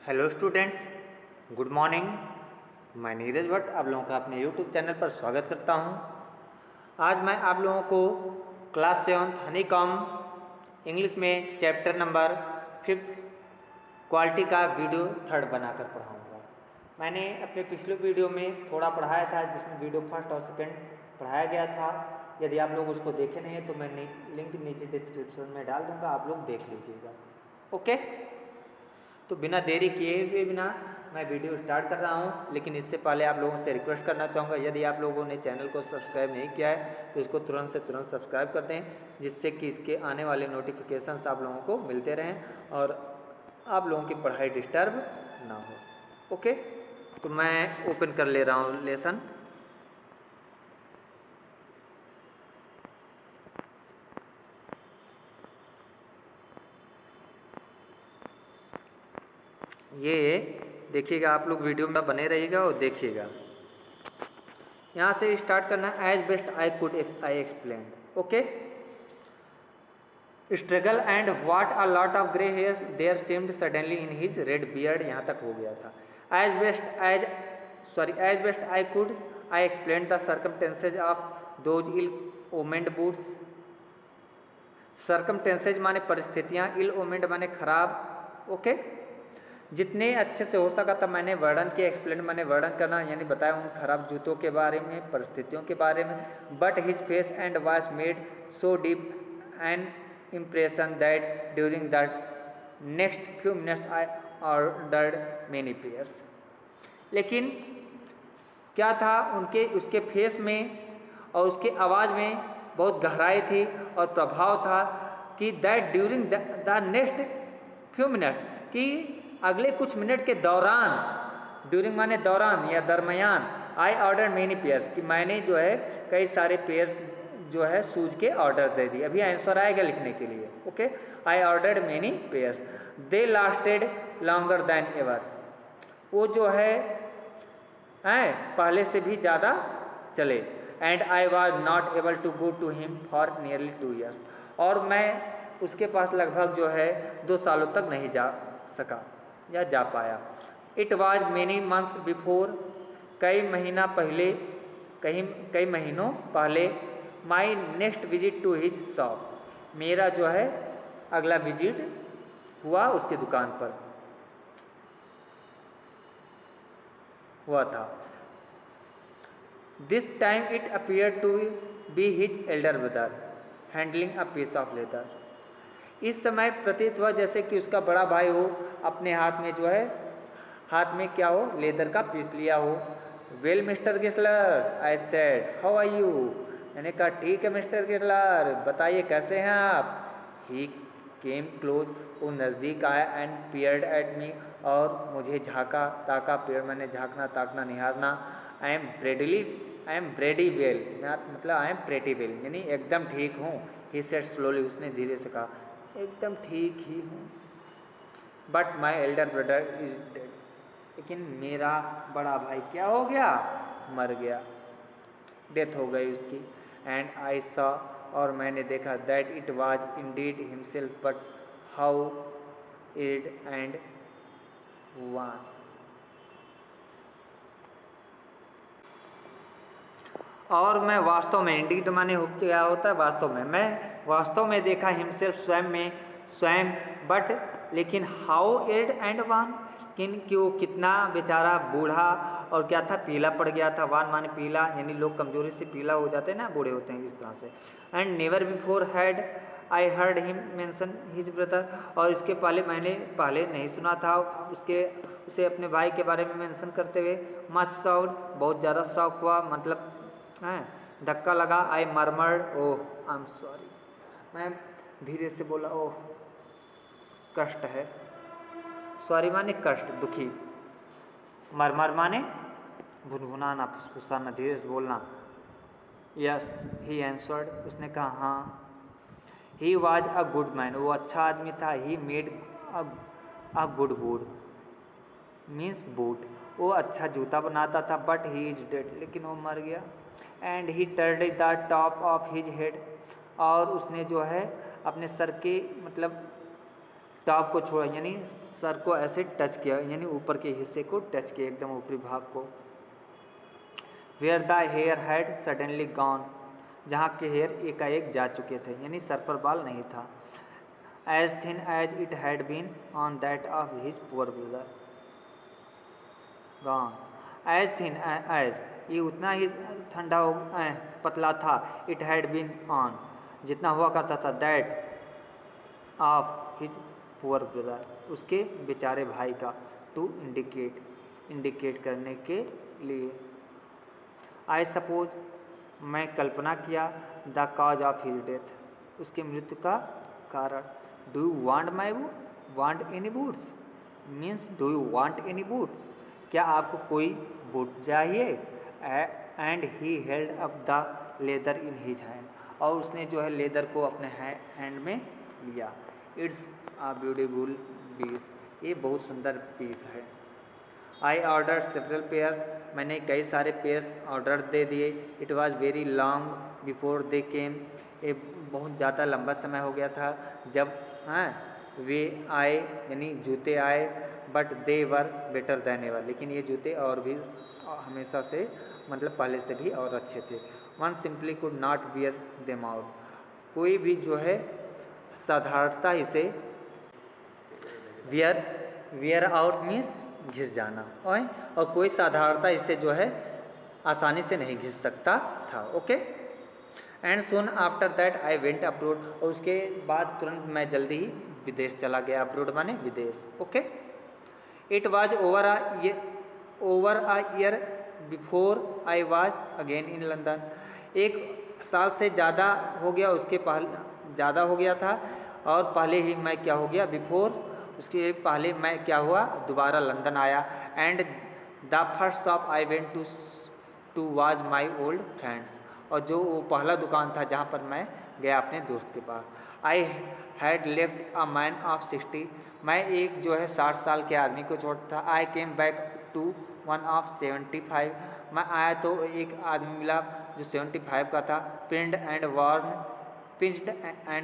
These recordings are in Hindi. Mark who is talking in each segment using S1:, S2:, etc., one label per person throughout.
S1: Hello students, good morning. मैं नीरज भट्ट आप लोगों का अपने यूट्यूब चैनल पर स्वागत करता हूं। आज मैं आप लोगों को क्लास 7 हनीकॉम्ब इंग्लिश में चैप्टर नंबर 5 क्वालिटी का वीडियो 3 बनाकर पढ़ाऊंगा। मैंने अपने पिछले वीडियो में थोड़ा पढ़ाया था, जिसमें वीडियो फर्स्ट और सेकेंड पढ़ाया गया था। यदि आप लोग उसको देखे नहीं हैं तो मैं लिंक नीचे डिस्क्रिप्शन में डाल दूँगा, आप लोग देख लीजिएगा। ओके, तो बिना देरी किए हुए बिना मैं वीडियो स्टार्ट कर रहा हूं। लेकिन इससे पहले आप लोगों से रिक्वेस्ट करना चाहूँगा, यदि आप लोगों ने चैनल को सब्सक्राइब नहीं किया है तो इसको तुरंत से तुरंत सब्सक्राइब कर दें, जिससे कि इसके आने वाले नोटिफिकेशंस आप लोगों को मिलते रहें और आप लोगों की पढ़ाई डिस्टर्ब ना हो। ओके, तो मैं ओपन कर ले रहा हूँ लेसन। ये देखिएगा, आप लोग वीडियो में बने रहिएगा और देखिएगा। यहाँ से स्टार्ट करना, as best I could I explain. Okay, struggle and what a lot of grey hairs there seemed suddenly in his red beard, यहाँ तक हो गया था। As best I could I explain the circumstances of those ill omened boots. Circumstances माने परिस्थितियाँ, इल ओमेंड माने खराब। ओके, जितने अच्छे से हो सका था मैंने वर्णन किया। एक्सप्लेन माने वर्णन करना, यानी बताया उन खराब जूतों के बारे में, परिस्थितियों के बारे में। But his face and voice made so deep an impression that during the next few minutes I ordered many pairs. लेकिन क्या था, उसके फेस में और उसके आवाज़ में बहुत गहराई थी और प्रभाव था कि that during the next few minutes, कि अगले कुछ मिनट के दौरान, ड्यूरिंग माने दौरान या दरमियान, आई ऑर्डर मेनी पेयर्स, कि मैंने जो है कई सारे पेयर्स जो है शूज के ऑर्डर दे दिए। अभी आंसर आएगा लिखने के लिए। Okay, I ordered many pairs, they lasted longer than ever. वो जो है पहले से भी ज़्यादा चले। And I was not able to go to him for nearly 2 years, और मैं उसके पास लगभग जो है 2 सालों तक नहीं जा सका या जा पाया। It was many months before, कई महीनों पहले, my next visit to his shop, मेरा जो है अगला विजिट हुआ उसकी दुकान पर हुआ था। This time it appear to be his elder brother handling a piece of leather. इस समय प्रतीत हुआ जैसे कि उसका बड़ा भाई हो, अपने हाथ में जो है, हाथ में क्या हो, लेदर का पीस लिया हो। Well mister Gessler, I said, how are you. मैंने कहा ठीक है मिस्टर गिस्लर, बताइए कैसे हैं आप। ही केम क्लोज, वो नज़दीक आया, एंड पियर्ड एट मी, और मुझे झाँका ताका। पेड़ मैंने झाँकना, ताकना, निहारना। आई एम ब्रेडी वेल, मतलब आई एम प्रेटी वेल, यानी एकदम ठीक हूँ। ही सेड स्लोली, उसने धीरे से कहा, एकदम ठीक ही हूँ। But my elder brother is dead, लेकिन मेरा बड़ा भाई क्या हो गया, मर गया, डेथ हो गई उसकी। एंड आई सॉ, और मैंने देखा, that it was indeed himself, but how aged and wan. और मैं वास्तव में, इंडीड माने क्या होता है वास्तव में, मैं वास्तव में देखा, हिमसेल्फ स्वयं, बट लेकिन हाउ एड एंड वन, कि वो कितना बेचारा बूढ़ा और क्या था, पीला पड़ गया था। वान माने पीला, यानी लोग कमजोरी से पीला हो जाते हैं ना, बूढ़े होते हैं इस तरह से। And never before had I heard him mention his brother, और इसके पहले नहीं सुना था उसे अपने भाई के बारे में मेंशन करते हुए। मच साउड, बहुत ज़्यादा शौक हुआ, मतलब धक्का लगा। आई murmured, oh I am sorry, मैं धीरे से बोला, ओह कष्ट है। सॉरी माने कष्ट, दुखी। मरमर माने भुनभुनाना, फुसफुसाना, धीरे से बोलना। यस ही आंसर्ड, उसने कहा हाँ। He was a good man, वो अच्छा आदमी था। He made a good boot, means boot, वो अच्छा जूता बनाता था। बट ही इज डेड, लेकिन वो मर गया। And he turned the top of his head, और उसने जो है अपने सर के, मतलब टॉप को छोड़ा, यानी सर को ऐसे टच किया, यानी ऊपर के हिस्से को टच किया, एकदम ऊपरी भाग को। Where the hair had suddenly gone, जहाँ के हेयर एकाएक जा चुके थे, यानी सर पर बाल नहीं था। As thin as it had been on that of his poor brother gone. As thin as, ये उतना ही ठंडा हो पतला था, इट हैड बीन ऑन, जितना हुआ करता था, that of his poor brother, उसके बेचारे भाई का, टू इंडिकेट करने के लिए। आई सपोज, मैं कल्पना किया, the cause of his death, उसकी मृत्यु का कारण। Do you want any boots, means do you want any boots, क्या आपको कोई बूट चाहिए। And he held up the leather in his hand, और उसने जो है लेदर को अपने हैंड में लिया। इट्स अ ब्यूटीफुल पीस, ये बहुत सुंदर पीस है। आई ऑर्डर सेवरल पेयर्स, मैंने कई सारे पेयर्स ऑर्डर दे दिए। It was very long before they came, ये बहुत ज़्यादा लंबा समय हो गया था जब वे आए, यानी जूते आए। But they were better than ever, लेकिन ये जूते और भी हमेशा से, मतलब पहले से भी और अच्छे थे। One simply could not wear them out, कोई भी जो है साधारणता इसे, वियर आउट मीन्स घिस जाना, और कोई साधारणता इसे जो है आसानी से नहीं घिस सकता था। Okay, and soon after that I went abroad, और उसके बाद तुरंत मैं जल्दी ही विदेश चला गया। अब्रोड माने विदेश। Okay, it was over a year before I was again in London, एक साल से ज़्यादा हो गया, उसके पहले ज़्यादा हो गया था, और पहले ही मैं क्या हो गया, बिफोर, उसके पहले मैं क्या हुआ, दोबारा लंदन आया। And the first shop I went to was my old friends, और जो वो पहला दुकान था जहाँ पर मैं गया अपने दोस्त के पास। I had left a man of 60, मैं एक जो है 60 साल के आदमी को छोड़ता था। I came back to one of 75, मैं आया तो एक आदमी मिला जो 75 का था। पिंड एंड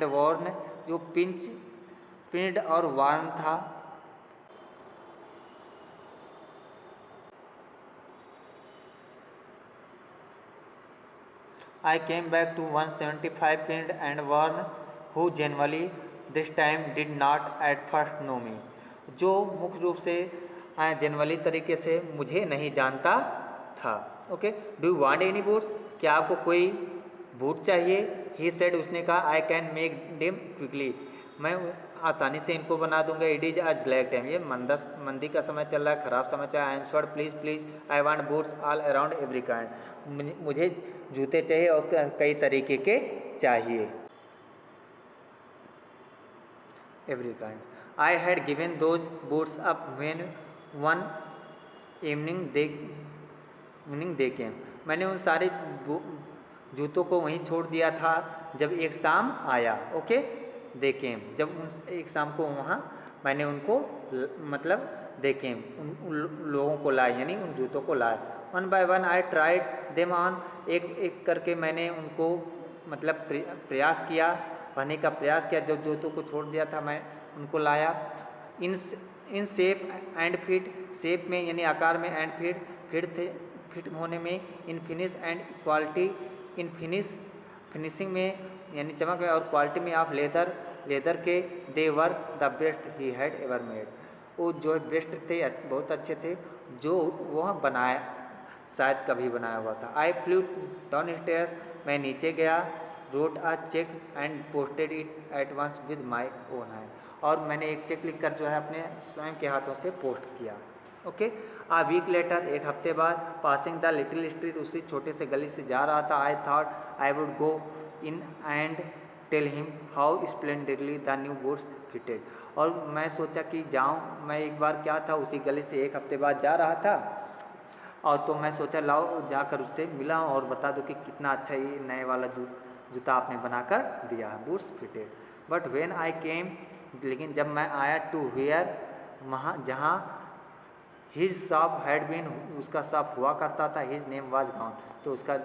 S1: वॉर्न, जो पिंड और वार्न था। I came back to 175 pinned and worn, who generally this time did not at first know me, जो मुख्य रूप से जनरली तरीके से मुझे नहीं जानता था। Okay, do you want any boots, क्या आपको कोई बूट चाहिए। ही सेड, उसने कहा, I can make them quickly, मैं आसानी से इनको बना दूंगा। इट इज आज ब्लैक टाइम, ये मंदी का समय चल रहा है, ख़राब समय चल रहा है। Answered, please I want boots all around every kind, मुझे जूते चाहिए और कई तरीके के चाहिए। Every kind, I had given those boots up when one evening they came, मैंने उन सारे जूतों को वहीं छोड़ दिया था जब एक शाम आया। ओके, दे केम, जब उन एक शाम को वहाँ मैंने उनको मतलब दे केम, उन लोगों को लाए, यानी उन जूतों को लाए। One by one I tried them on, एक एक करके मैंने उनको मतलब प्रयास किया, पहनने का प्रयास किया। जब जूतों को छोड़ दिया था मैं उनको लाया। In shape and fit, shape में यानी आकार में, एंड फिट होने में, इन finish and quality, in finishing में यानी चमक में, और क्वालिटी में ऑफ लेदर के। They were the best he had ever made, वो जो बेस्ट थे, बहुत अच्छे थे जो वह बनाया शायद कभी बनाया हुआ था। आई फ्लू डाउन स्टेयर्स, मैं नीचे गया। Wrote a cheque and posted it at once with my own hand, और मैंने एक चेक लिखकर जो है अपने स्वयं के हाथों से पोस्ट किया। ओके, आ वीक लेटर, एक हफ्ते बाद, पासिंग द लिटिल स्ट्रीट, उसी छोटे से गली से जा रहा था। I thought I would go in and tell him how splendidly the new boots fitted, और मैं सोचा कि जाऊं, मैं एक बार क्या था, उसी गली से एक हफ्ते बाद जा रहा था, और तो मैं सोचा लाओ जाकर उससे मिला और बता दो कि कितना अच्छा ये नए वाला जूता आपने बनाकर दिया है, boots fitted. But when I came, लेकिन जब मैं आया, टू वेयर, वहाँ जहाँ हिज शॉप हैड बीन, उसका शॉप हुआ करता था। हिज नेम वाज गॉन, तो उसका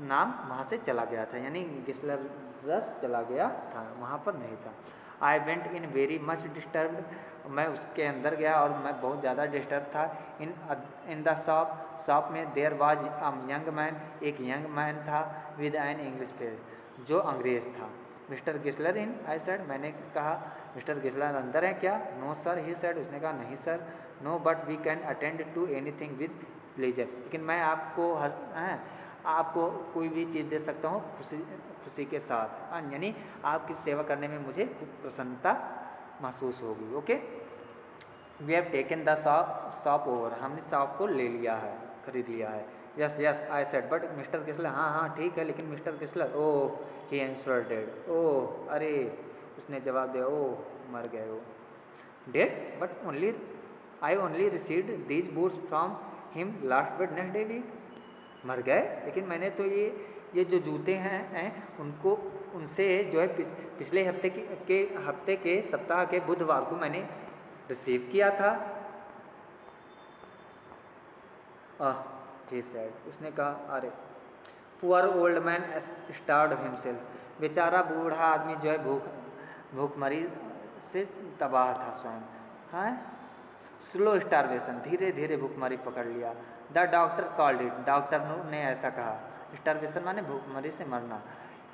S1: नाम वहाँ से चला गया था, यानी गिस्लर रस चला गया था, वहाँ पर नहीं था। I went in very much disturb, मैं उसके अंदर गया और मैं बहुत ज़्यादा डिस्टर्ब था। इन द शॉप में there was a young man, एक यंग मैन था विद एन इंग्लिश फेस, जो अंग्रेज़ था। मिस्टर गिस्लर इन, आई सेड, मैंने कहा मिस्टर गिस्लर अंदर है क्या? नो सर, ही सेड, उसने कहा नहीं sir. No but we can attend to anything with pleasure, लेकिन मैं आपको आपको कोई भी चीज़ दे सकता हूँ खुशी के साथ, यानी आपकी सेवा करने में मुझे प्रसन्नता महसूस होगी। Okay, we have taken the shop over, हमने शॉप को ले लिया है, खरीद लिया है। Yes yes I said, but mister Gessler, हाँ हाँ ठीक है, लेकिन mister Gessler, oh he answered dead, oh अरे, उसने जवाब दिया, ओह मर गए वो। Dead, but only I only received these boots from him last Wednesday week, मर गए, लेकिन मैंने तो ये जो जूते हैं उनको उनसे जो है पिछले हफ्ते के सप्ताह के बुधवार को मैंने रिसीव किया था। ही सेड, उसने कहा, अरे poor old man starved himself, बेचारा बूढ़ा आदमी जो है भूखमरी से तबाह था स्वयं। हाँ, स्लो स्टारवेशन, धीरे धीरे भूखमरी पकड़ लिया। The doctor called it, doctor ने ऐसा कहा, स्टारवेशन माने भूखमरी से मरना।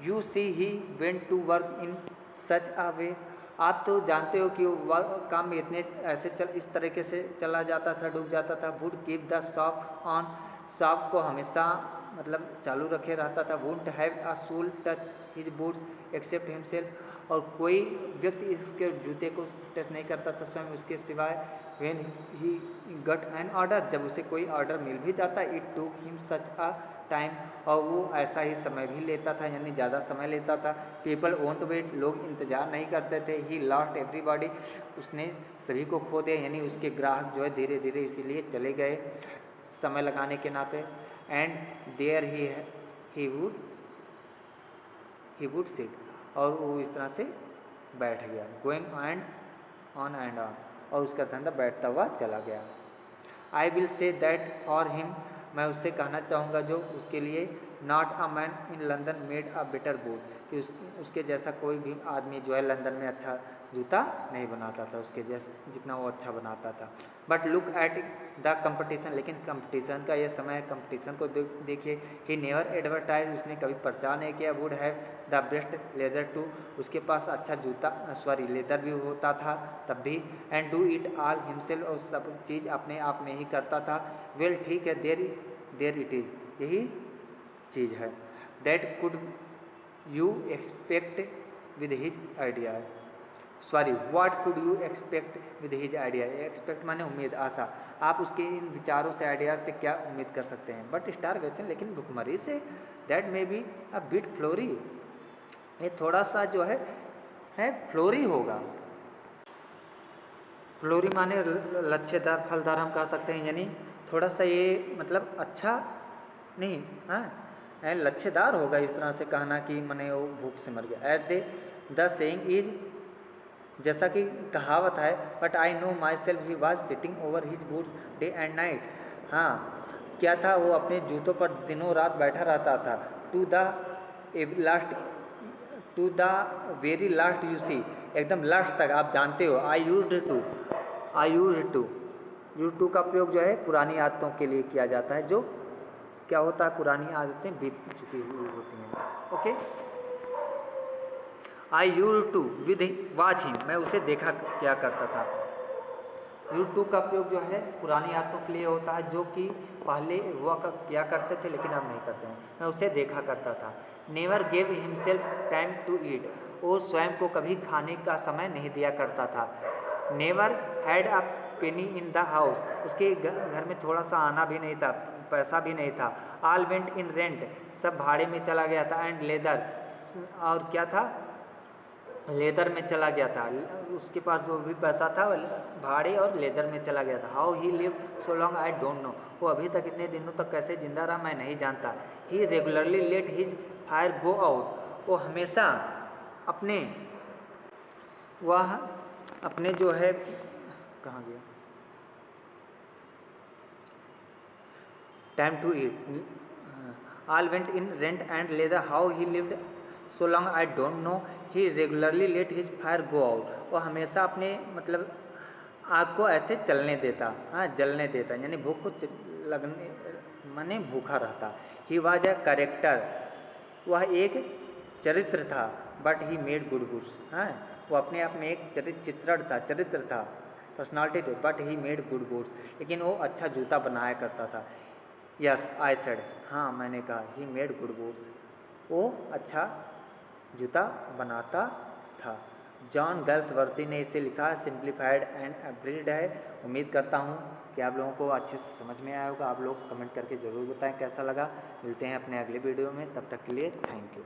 S1: You see he went to work in such a way, आप तो जानते हो कि वो काम में इस तरीके से चला जाता था, डूब जाता था। Would keep the shop on, shop को हमेशा मतलब चालू रखे रहता था। Would have a soul touch his boots except himself, और कोई व्यक्ति इसके जूते को टच नहीं करता था स्वयं उसके सिवाय। When he got an order, जब उसे कोई ऑर्डर मिल भी जाता, it took him such a time, और वो ऐसा ही समय भी लेता था, यानी ज़्यादा समय लेता था। पीपल वोंट वेट, लोग इंतज़ार नहीं करते थे। ही लॉस्ट एवरीबॉडी, उसने सभी को खो दिया, यानी उसके ग्राहक जो है धीरे धीरे इसीलिए चले गए समय लगाने के नाते। And there he would sit, और वो इस तरह से बैठ गया। गोइंग एंड ऑन, और उसका धंधा बैठता हुआ चला गया। I will say that for him, मैं उससे कहना चाहूँगा जो उसके लिए, not a man in London made a better boot, कि उसके जैसा कोई भी आदमी जो है लंदन में अच्छा जूता नहीं बनाता था उसके जैसा जितना वो अच्छा बनाता था। But look at the competition, लेकिन कंपटीशन का ये समय है, कंपटीशन को देखिए। ही नेवर एडवर्टाइज, उसने कभी प्रचार नहीं किया। Would have the best leather too, उसके पास अच्छा जूता लेदर भी होता था तब भी। And do it all himself, और सब चीज़ अपने आप में ही करता था। वेल ठीक है, देर इट इज़, यही चीज़ है। That could you expect with his idea, what could you expect with his idea, expect माने उम्मीद, आशा, आप उसके इन विचारों से, आइडियाज से क्या उम्मीद कर सकते हैं। बट स्टारवेशन, लेकिन भुखमरी से, that may be a bit flowery, ये थोड़ा सा जो है फ्लोरी होगा। फ्लोरी माने लच्छेदार, फलदार हम कह सकते हैं, यानी थोड़ा सा ये मतलब अच्छा नहीं, हाँ लच्छेदार होगा, इस तरह से कहना कि मने वो भूख से मर गया। As they the saying is, जैसा कि कहावत है, but I know myself he was sitting over his boots day and night. हाँ, क्या था, वो अपने जूतों पर दिनों रात बैठा रहता था। To the very last you see, एकदम लास्ट तक, आप जानते हो। आई यूज टू का प्रयोग जो है पुरानी आदतों के लिए किया जाता है, जो क्या होता है, पुरानी आदतें बीत चुकी हुई होती हैं। Okay, I use to with watch him, मैं उसे देखा क्या करता था। यूज टू का प्रयोग जो है पुरानी आदतों के लिए होता है, जो कि पहले किया करते थे लेकिन अब नहीं करते हैं। मैं उसे देखा करता था। Never gave himself time to eat, वो स्वयं को कभी खाने का समय नहीं दिया करता था। Never had a Penney in the house, उसके घर में थोड़ा सा आना भी नहीं था, पैसा भी नहीं था। ऑल वेंट इन रेंट, सब भाड़े में चला गया था। एंड लेदर, और क्या था, लेदर में चला गया था, उसके पास जो भी पैसा था भाड़े और लेदर में चला गया था। How he live so long I don't no, वो अभी तक इतने दिनों तक कैसे जिंदा रहा मैं नहीं जानता। He regularly let his fire go out, वो हमेशा अपने जो है, कहाँ गया, time to eat, all went in rent and leather, how he lived so long I don't know he regularly let his fire go out. वो हमेशा अपने मतलब आग को ऐसे चलने देता, हाँ जलने देता, यानी भूख को लगने माने भूखा रहता। ही वॉज ए करेक्टर, वह एक चरित्र था, but he made good goods, हाँ वो अपने आप में एक चरित्र था, पर्सनालिटी थी, but he made good goods, लेकिन वो अच्छा जूता बनाया करता था। यस आई सेड, हाँ मैंने कहा, ही मेड गुड गुड्स, वो अच्छा जूता बनाता था। जॉन गैल्सवर्दी ने इसे लिखा, सिंप्लीफाइड एंड एब्रिज्ड है। उम्मीद करता हूँ कि आप लोगों को अच्छे से समझ में आया होगा। आप लोग कमेंट करके ज़रूर बताएं कैसा लगा। मिलते हैं अपने अगले वीडियो में, तब तक के लिए थैंक यू।